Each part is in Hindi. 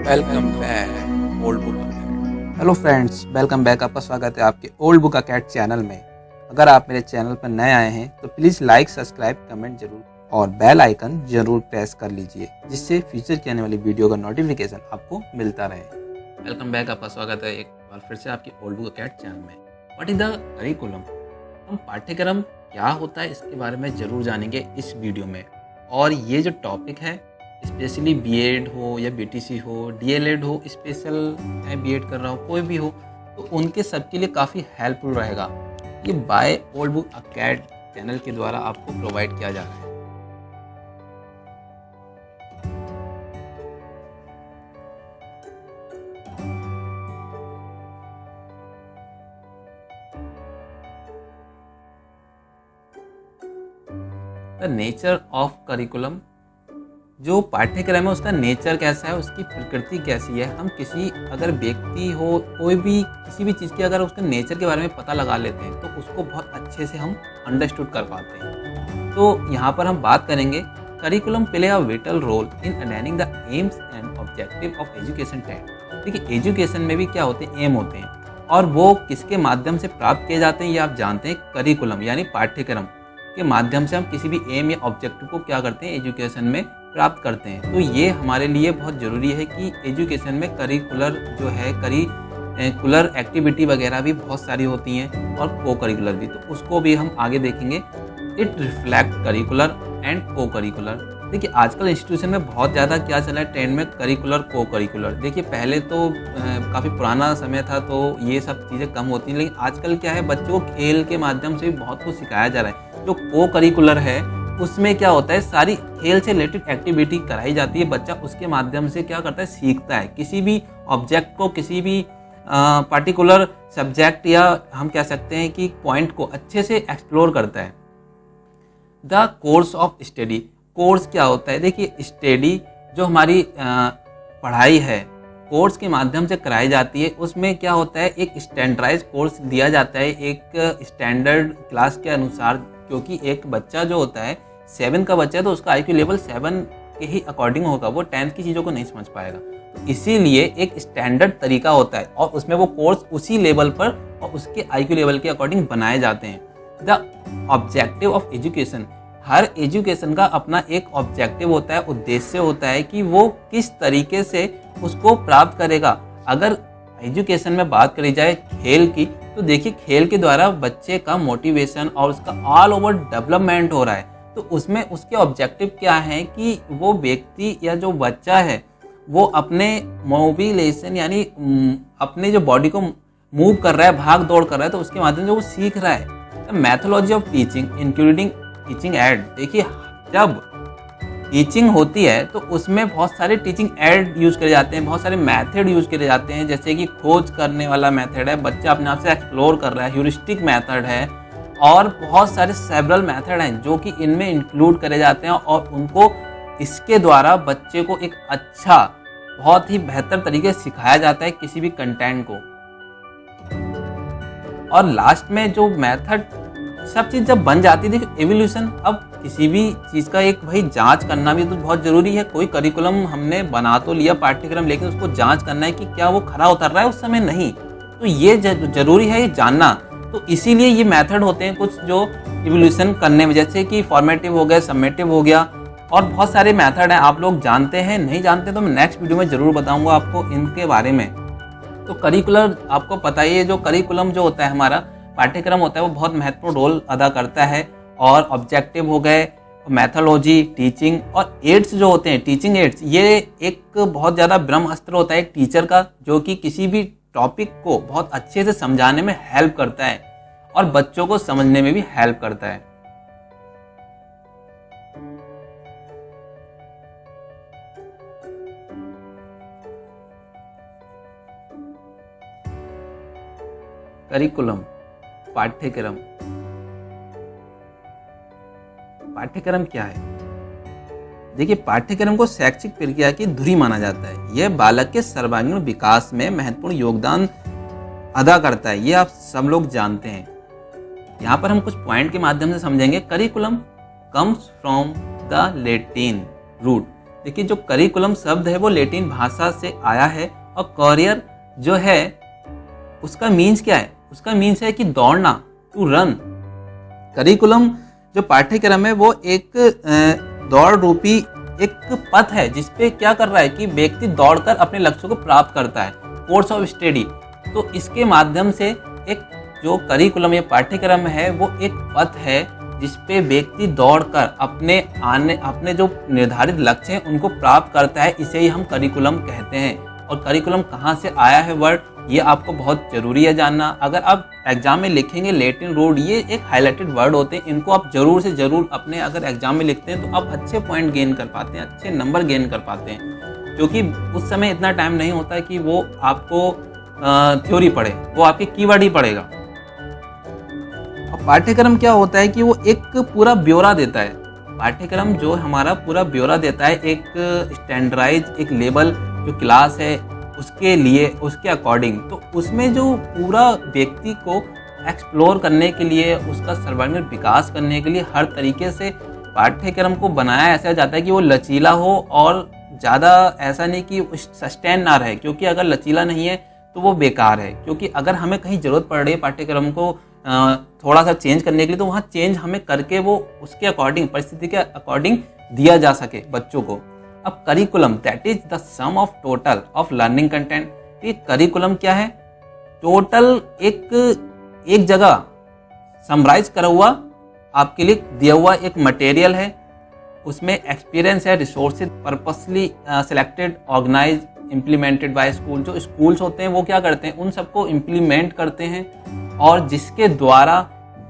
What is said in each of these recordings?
Welcome back old book academy. Hello friends, welcome back. आपका स्वागत है आपके ओल्ड बुक अकेड चैनल में। अगर आप मेरे चैनल पर नए आए हैं तो प्लीज़ लाइक, सब्सक्राइब, कमेंट जरूर और बेल आइकन जरूर प्रेस कर लीजिए, जिससे फ्यूचर की आने वाली वीडियो का नोटिफिकेशन आपको मिलता रहे। वेलकम बैक, आपका स्वागत है एक बार फिर से आपके ओल्ड बुक अकेड चैनल में। What is the curriculum? हम पाठ्यक्रम क्या होता है इसके बारे में ज़रूर जानेंगे इस वीडियो में। और ये जो टॉपिक है, स्पेशली बीएड हो या बीटीसी हो, डीएलएड हो, स्पेशल बीएड कर रहा हो, कोई भी हो, तो उनके सबके लिए काफ़ी हेल्पफुल रहेगा। ये बाय ओल्ड बुक अकेड चैनल के द्वारा आपको प्रोवाइड किया जा रहा है। द नेचर ऑफ करिकुलम, जो पाठ्यक्रम है उसका नेचर कैसा है, उसकी प्रकृति कैसी है। हम किसी अगर व्यक्ति हो, कोई भी किसी भी चीज़ की अगर उसके नेचर के बारे में पता लगा लेते हैं तो उसको बहुत अच्छे से हम अंडरस्टूड कर पाते हैं। तो यहाँ पर हम बात करेंगे curriculum play a vital role in attaining the aims and objective of education TET. देखिए, एजुकेशन में भी क्या होते हैं, एम होते हैं, और वो किसके माध्यम से प्राप्त किए जाते हैं ये आप जानते हैं। करिकुलम यानी पाठ्यक्रम के माध्यम से हम किसी भी एम या ऑब्जेक्टिव को क्या करते हैं, एजुकेशन में प्राप्त करते हैं। तो ये हमारे लिए बहुत ज़रूरी है कि एजुकेशन में करिकुलर जो है, करिकुलर एक्टिविटी वगैरह भी बहुत सारी होती हैं और को करिकुलर भी, तो उसको भी हम आगे देखेंगे। इट रिफ्लेक्ट करिकुलर एंड को करिकुलर। देखिए, आजकल इंस्टीट्यूशन में बहुत ज़्यादा क्या चला है ट्रेंड में, करिकुलर को करिकुलर। देखिए, पहले तो काफ़ी पुराना समय था तो ये सब चीज़ें कम होती हैं, लेकिन आजकल क्या है, बच्चों को खेल के माध्यम से भी बहुत कुछ सिखाया जा रहा है। जो को करिकुलर है उसमें क्या होता है, सारी खेल से रिलेटेड एक्टिविटी कराई जाती है। बच्चा उसके माध्यम से क्या करता है, सीखता है। किसी भी ऑब्जेक्ट को, किसी भी पर्टिकुलर सब्जेक्ट या हम कह सकते हैं कि पॉइंट को अच्छे से एक्सप्लोर करता है। The course of study, course क्या होता है? देखिए, स्टडी जो हमारी पढ़ाई है कोर्स के माध्यम से कराई जाती है। उसमें क्या होता है, एक स्टैंडर्डाइज कोर्स दिया जाता है एक स्टैंडर्ड क्लास के अनुसार, क्योंकि एक बच्चा जो होता है 7 का बच्चा है तो उसका आईक्यू लेवल 7 के ही अकॉर्डिंग होगा, वो 10th की चीज़ों को नहीं समझ पाएगा। तो इसीलिए एक स्टैंडर्ड तरीका होता है और उसमें वो कोर्स उसी लेवल पर और उसके आईक्यू लेवल के अकॉर्डिंग बनाए जाते हैं। The objective of education, her education का अपना एक ऑब्जेक्टिव होता है, उद्देश्य होता है कि वो किस तरीके से उसको प्राप्त करेगा। अगर एजुकेशन में बात करी जाए खेल की, तो देखिए, खेल के द्वारा बच्चे का मोटिवेशन और उसका ऑल ओवर डेवलपमेंट हो रहा है। तो उसमें उसके ऑब्जेक्टिव क्या है कि वो व्यक्ति या जो बच्चा है वो अपने मोबिलेशन यानी अपने जो बॉडी को मूव कर रहा है, भाग दौड़ कर रहा है, तो उसके माध्यम से वो सीख रहा है। Methodology of teaching including teaching aid, देखिए, जब टीचिंग होती है तो उसमें बहुत सारे टीचिंग एड यूज़ करे जाते हैं, बहुत सारे मेथड यूज़ करे जाते हैं। जैसे कि खोज करने वाला मेथड है, बच्चा अपने आप से एक्सप्लोर कर रहा है, ह्यूरिस्टिक मेथड है, और बहुत सारे सेवरल मेथड हैं जो कि इनमें इंक्लूड करे जाते हैं, और उनको इसके द्वारा बच्चे को एक अच्छा, बहुत ही बेहतर तरीके से सिखाया जाता है किसी भी कंटेंट को। और लास्ट में जो मेथड सब चीज़ जब बन जाती है, देखिए एवोल्यूशन, अब किसी भी चीज़ का एक भाई जांच करना भी तो बहुत ज़रूरी है। कोई करिकुलम हमने बना तो लिया पाठ्यक्रम, लेकिन उसको जांच करना है कि क्या वो खरा उतर रहा है उस समय, नहीं। तो ये ज़रूरी है ये जानना। तो इसीलिए ये मेथड होते हैं कुछ जो इवोल्यूशन करने में, जैसे कि फॉर्मेटिव हो गया, समेटिव हो गया, और बहुत सारे मेथड हैं। आप लोग जानते हैं, नहीं जानते तो मैं नेक्स्ट वीडियो में ज़रूर बताऊँगा आपको इनके बारे में। तो करिकुलर आपको पता ही है, जो करिकुलम जो होता है हमारा पाठ्यक्रम होता है वो बहुत महत्वपूर्ण रोल अदा करता है। और ऑब्जेक्टिव हो गए, मैथोलॉजी, टीचिंग, और एड्स जो होते हैं, टीचिंग एड्स, ये एक बहुत ज़्यादा ब्रह्मास्त्र होता है एक टीचर का, जो कि किसी भी टॉपिक को बहुत अच्छे से समझाने में हेल्प करता है और बच्चों को समझने में भी हेल्प करता है। करिकुलम, पाठ्यक्रम। पाठ्यक्रम क्या है? देखिए, पाठ्यक्रम को शैक्षिक प्रक्रिया की धुरी माना जाता है। यह बालक के सर्वांगीण विकास में महत्वपूर्ण योगदान अदा करता है, ये आप सब लोग जानते हैं। यहाँ पर हम कुछ पॉइंट के माध्यम से समझेंगे। Curriculum comes from the Latin root, देखिए जो करिकुलम शब्द है वो लैटिन भाषा से आया है और करियर जो है उसका मीन्स क्या है, उसका मीन्स है कि दौड़ना, टू रन। करिकुलम जो पाठ्यक्रम है वो एक दौड़ रूपी एक पथ है जिसपे क्या कर रहा है कि व्यक्ति दौड़कर अपने लक्ष्य को प्राप्त करता है, कोर्स ऑफ स्टडी। तो इसके माध्यम से एक जो करिकुलम या पाठ्यक्रम है वो एक पथ है जिसपे व्यक्ति दौड़कर अपने जो निर्धारित लक्ष्य हैं उनको प्राप्त करता है। इसे ही हम करिकुलम कहते हैं। और करिकुलम कहाँ से आया है वर्ड, ये आपको बहुत जरूरी है जानना। अगर आप एग्जाम में लिखेंगे लैटिन रूट, ये एक हाईलाइटेड वर्ड होते हैं, इनको आप जरूर से जरूर अपने अगर एग्जाम में लिखते हैं तो आप अच्छे पॉइंट गेन कर पाते हैं, अच्छे नंबर गेन कर पाते हैं। क्योंकि उस समय इतना टाइम नहीं होता है कि वो आपको थ्योरी पढ़े, वो आपके कीवर्ड ही पढ़ेगा। पाठ्यक्रम क्या होता है कि वो एक पूरा ब्यौरा देता है। पाठ्यक्रम जो हमारा पूरा ब्यौरा देता है, एक स्टैंडर्डाइज एक लेवल जो क्लास है उसके लिए, उसके अकॉर्डिंग। तो उसमें जो पूरा व्यक्ति को एक्सप्लोर करने के लिए, उसका सर्वांगीण विकास करने के लिए हर तरीके से पाठ्यक्रम को बनाया ऐसा जाता है कि वो लचीला हो और ज़्यादा ऐसा नहीं कि सस्टेन ना रहे। क्योंकि अगर लचीला नहीं है तो वो बेकार है। क्योंकि अगर हमें कहीं ज़रूरत पड़ रही है पाठ्यक्रम को थोड़ा सा चेंज करने के लिए, तो वहाँ चेंज हमें करके वो उसके अकॉर्डिंग, परिस्थिति के अकॉर्डिंग दिया जा सके बच्चों को। अब curriculum that is the sum of total of learning content. ये करिकुलम क्या है, टोटल एक जगह समराइज करा हुआ आपके लिए दिया हुआ एक मटेरियल है। उसमें एक्सपीरियंस है, resources purposely selected, organise, implemented by school. जो स्कूल्स होते हैं वो क्या करते हैं, उन सबको इम्प्लीमेंट करते हैं और जिसके द्वारा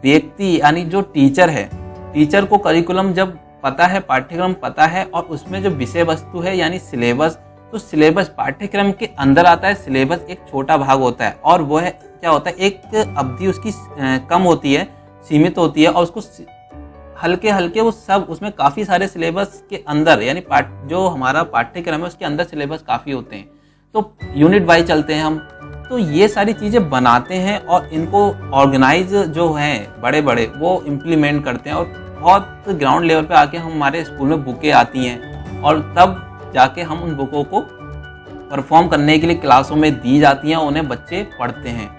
व्यक्ति यानी जो टीचर है, टीचर को करिकुलम जब पता है, पाठ्यक्रम पता है और उसमें जो विषय वस्तु है यानी सिलेबस, तो सिलेबस पाठ्यक्रम के अंदर आता है। सिलेबस एक छोटा भाग होता है और वो है क्या होता है, एक अवधि उसकी कम होती है, सीमित होती है और उसको हल्के हल्के वो सब उसमें काफ़ी सारे सिलेबस के अंदर यानी जो हमारा पाठ्यक्रम है उसके अंदर सिलेबस काफ़ी होते हैं। तो यूनिट वाइज चलते हैं हम। तो ये सारी चीज़ें बनाते हैं और इनको ऑर्गेनाइज जो हैं बड़े बड़े वो इम्प्लीमेंट करते हैं। और बहुत ग्राउंड लेवल पे आके हमारे स्कूल में बुकें आती हैं और तब जाके हम उन बुकों को परफॉर्म करने के लिए क्लासों में दी जाती हैं, उन्हें बच्चे पढ़ते हैं।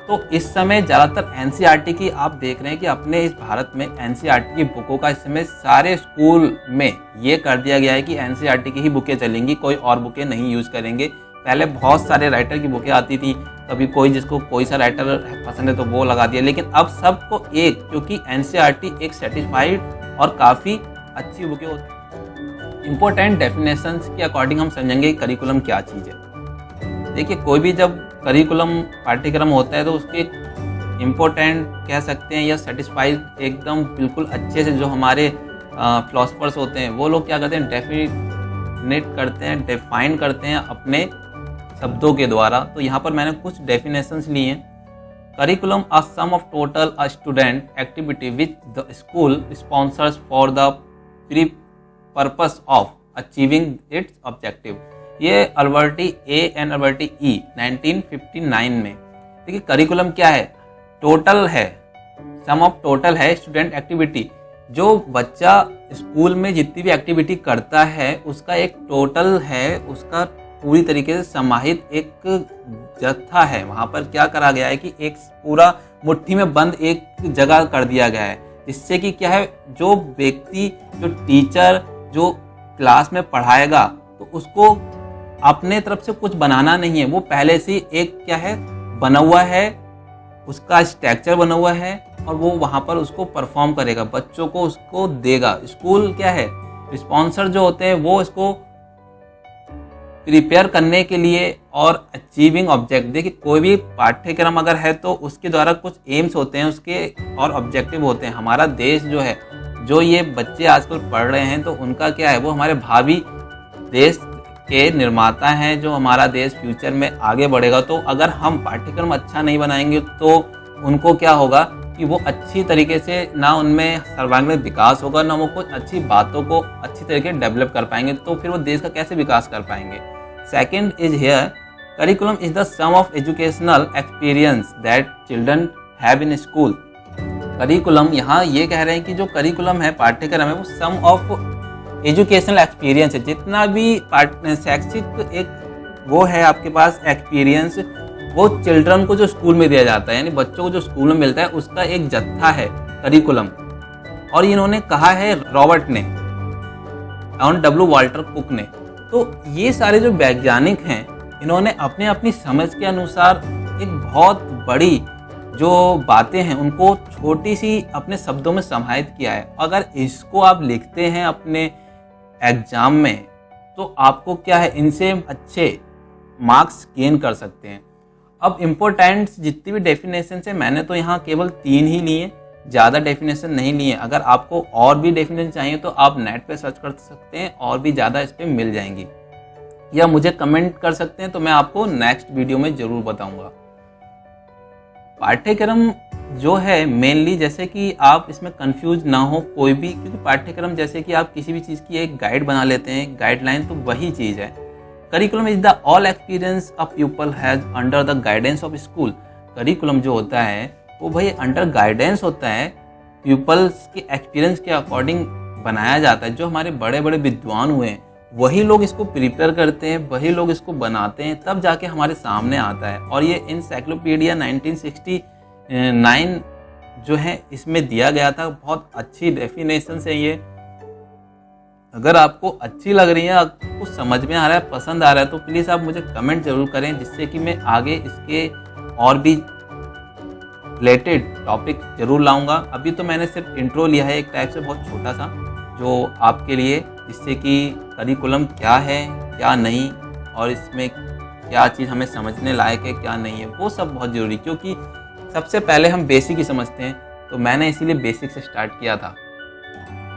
तो इस समय ज़्यादातर एनसीईआरटी की आप देख रहे हैं कि अपने इस भारत में एनसीईआरटी की बुकों का इस समय सारे स्कूल में ये कर दिया गया है कि एनसीईआरटी की ही बुकें चलेंगी, कोई और बुकें नहीं यूज़ करेंगे। पहले बहुत सारे राइटर की बुकें आती थी, कभी कोई जिसको कोई सा राइटर पसंद है तो वो लगा दिया, लेकिन अब सबको एक, क्योंकि एनसीईआरटी एक सर्टिफाइड और काफ़ी अच्छी बुकें होती। इम्पोर्टेंट डेफिनेशंस के अकॉर्डिंग हम समझेंगे करिकुलम क्या चीज़ है। देखिए कोई भी जब करिकुलम पाठ्यक्रम होता है तो उसके इम्पोर्टेंट कह सकते हैं या सेटिस्फाइड एकदम बिल्कुल अच्छे से जो हमारे फिलोसफर्स होते हैं वो लोग क्या करते हैं, डेफिनेट करते हैं, डिफाइन करते हैं अपने शब्दों के द्वारा। तो यहाँ पर मैंने कुछ डेफिनेशंस लिए हैं। Curriculum a sum of total a student activity which the school sponsors for the pre purpose of achieving its objective. ये अल्बर्टी ए एंड अल्बर्टी ई 1959 में। देखिए करिकुलम क्या है, टोटल है, सम ऑफ टोटल है स्टूडेंट एक्टिविटी। जो बच्चा स्कूल में जितनी भी एक्टिविटी करता है उसका एक टोटल है, उसका पूरी तरीके से समाहित एक जत्था है। वहाँ पर क्या करा गया है कि एक पूरा मुट्ठी में बंद एक जगह कर दिया गया है, जिससे कि क्या है, जो व्यक्ति, जो टीचर जो क्लास में पढ़ाएगा तो उसको अपने तरफ से कुछ बनाना नहीं है, वो पहले से एक क्या है बना हुआ है, उसका स्ट्रक्चर बना हुआ है और वो वहाँ पर उसको परफॉर्म करेगा, बच्चों को उसको देगा। स्कूल क्या है, स्पॉन्सर जो होते हैं वो इसको प्रिपेयर करने के लिए और अचीविंग ऑब्जेक्ट। देखिए कोई भी पाठ्यक्रम अगर है तो उसके द्वारा कुछ एम्स होते हैं उसके और ऑब्जेक्टिव होते हैं। हमारा देश जो है, जो ये बच्चे आजकल पढ़ रहे हैं तो उनका क्या है, वो हमारे भावी देश के निर्माता हैं, जो हमारा देश फ्यूचर में आगे बढ़ेगा। तो अगर हम पाठ्यक्रम अच्छा नहीं बनाएंगे तो उनको क्या होगा कि वो अच्छी तरीके से ना उनमें सर्वांगीण विकास होगा, ना वो कुछ अच्छी बातों को अच्छी तरीके डेवलप कर पाएंगे, तो फिर वो देश का कैसे विकास कर पाएंगे। Second is here, curriculum is the sum of educational experience that children have in school. Curriculum यहाँ ये कह रहे हैं कि जो करिकुलम है, पाठ्यक्रम है, वो सम ऑफ एजुकेशनल एक्सपीरियंस है, जितना भी शैक्षिक एक वो है आपके पास एक्सपीरियंस, वो चिल्ड्रन को जो स्कूल में दिया जाता है, यानी बच्चों को जो स्कूल में मिलता है, उसका एक जत्था है करिकुलम। और इन्होंने कहा है रॉबर्ट ने और डब्ल्यू वाल्टर कुक ने। तो ये सारे जो वैज्ञानिक हैं, इन्होंने अपने अपनी समझ के अनुसार एक बहुत बड़ी जो बातें हैं उनको छोटी सी अपने शब्दों में समाहित किया है। अगर इसको आप लिखते हैं अपने एग्जाम में, तो आपको क्या है, इनसे अच्छे मार्क्स गेन कर सकते हैं। अब इम्पोर्टेंट जितनी भी डेफिनेशन है, मैंने तो यहाँ केवल 3 ही लिए, ज़्यादा डेफिनेशन नहीं लिए। अगर आपको और भी डेफिनेशन चाहिए तो आप नेट पे सर्च कर सकते हैं, और भी ज़्यादा इस पर मिल जाएंगी, या मुझे कमेंट कर सकते हैं, तो मैं आपको नेक्स्ट वीडियो में ज़रूर बताऊंगा। पाठ्यक्रम जो है मेनली, जैसे कि आप इसमें कंफ्यूज ना हो कोई भी, क्योंकि पाठ्यक्रम जैसे कि आप किसी भी चीज़ की एक गाइड बना लेते हैं, गाइडलाइन, तो वही चीज़ है। Curriculum is the all experience a people has under the guidance of school. Curriculum जो होता है वो भाई अंडर गाइडेंस होता है, पीपल्स के एक्सपीरियंस के अकॉर्डिंग बनाया जाता है। जो हमारे बड़े बड़े विद्वान हुए हैं, वही लोग इसको प्रिपेयर करते हैं, वही लोग इसको बनाते हैं, तब जाके हमारे सामने आता है। और ये एनसाइक्लोपीडिया 1969 जो है इसमें दिया गया था। बहुत अच्छी डेफिनेशन है ये। अगर आपको अच्छी लग रही है, आपको समझ में आ रहा है, पसंद आ रहा है, तो प्लीज़ आप मुझे कमेंट जरूर करें, जिससे कि मैं आगे इसके और भी रिलेटेड टॉपिक जरूर लाऊंगा। अभी तो मैंने सिर्फ इंट्रो लिया है, एक टाइप से बहुत छोटा सा, जो आपके लिए, जिससे कि करिकुलम क्या है क्या नहीं, और इसमें क्या चीज़ हमें समझने लायक है क्या नहीं है, वो सब बहुत ज़रूरी, क्योंकि सबसे पहले हम बेसिक ही समझते हैं। तो मैंने इसीलिए बेसिक से स्टार्ट किया था।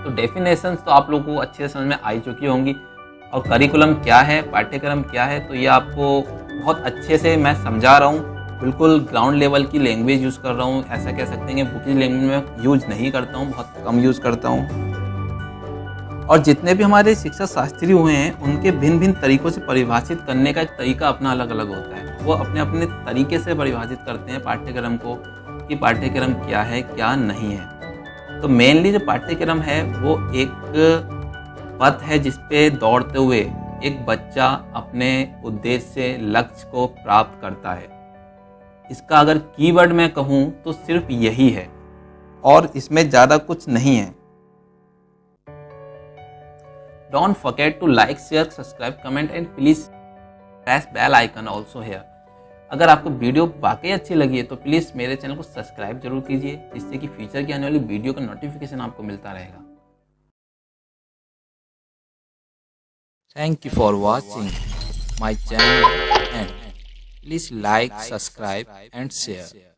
तो डेफिनेशंस तो आप लोगों को अच्छे से समझ में आ चुकी होंगी, और करिकुलम क्या है, पाठ्यक्रम क्या है, तो ये आपको बहुत अच्छे से मैं समझा रहा हूँ। बिल्कुल ग्राउंड लेवल की लैंग्वेज यूज़ कर रहा हूँ, ऐसा कह सकते हैं कि बुकिंग लैंग्वेज में यूज़ नहीं करता हूँ, बहुत कम यूज़ करता हूँ। और जितने भी हमारे शिक्षा शास्त्री हुए हैं, उनके भिन्न भिन्न तरीकों से परिभाषित करने का एक तरीका अपना अलग अलग होता है। वो अपने अपने तरीके से परिभाषित करते हैं पाठ्यक्रम को, कि पाठ्यक्रम क्या है क्या नहीं है। तो मेनली जो पाठ्यक्रम है वो एक पथ है जिस पे दौड़ते हुए एक बच्चा अपने उद्देश्य से लक्ष्य को प्राप्त करता है। इसका अगर कीवर्ड मैं कहूँ तो सिर्फ यही है, और इसमें ज़्यादा कुछ नहीं है। Don't forget to like, share, subscribe, comment and please press bell icon also here. अगर आपको वीडियो वाकई अच्छी लगी है तो प्लीज़ मेरे चैनल को सब्सक्राइब जरूर कीजिए, जिससे कि फ्यूचर की आने वाली वीडियो का नोटिफिकेशन आपको मिलता रहेगा। Thank you for watching my channel, and please like, subscribe and share.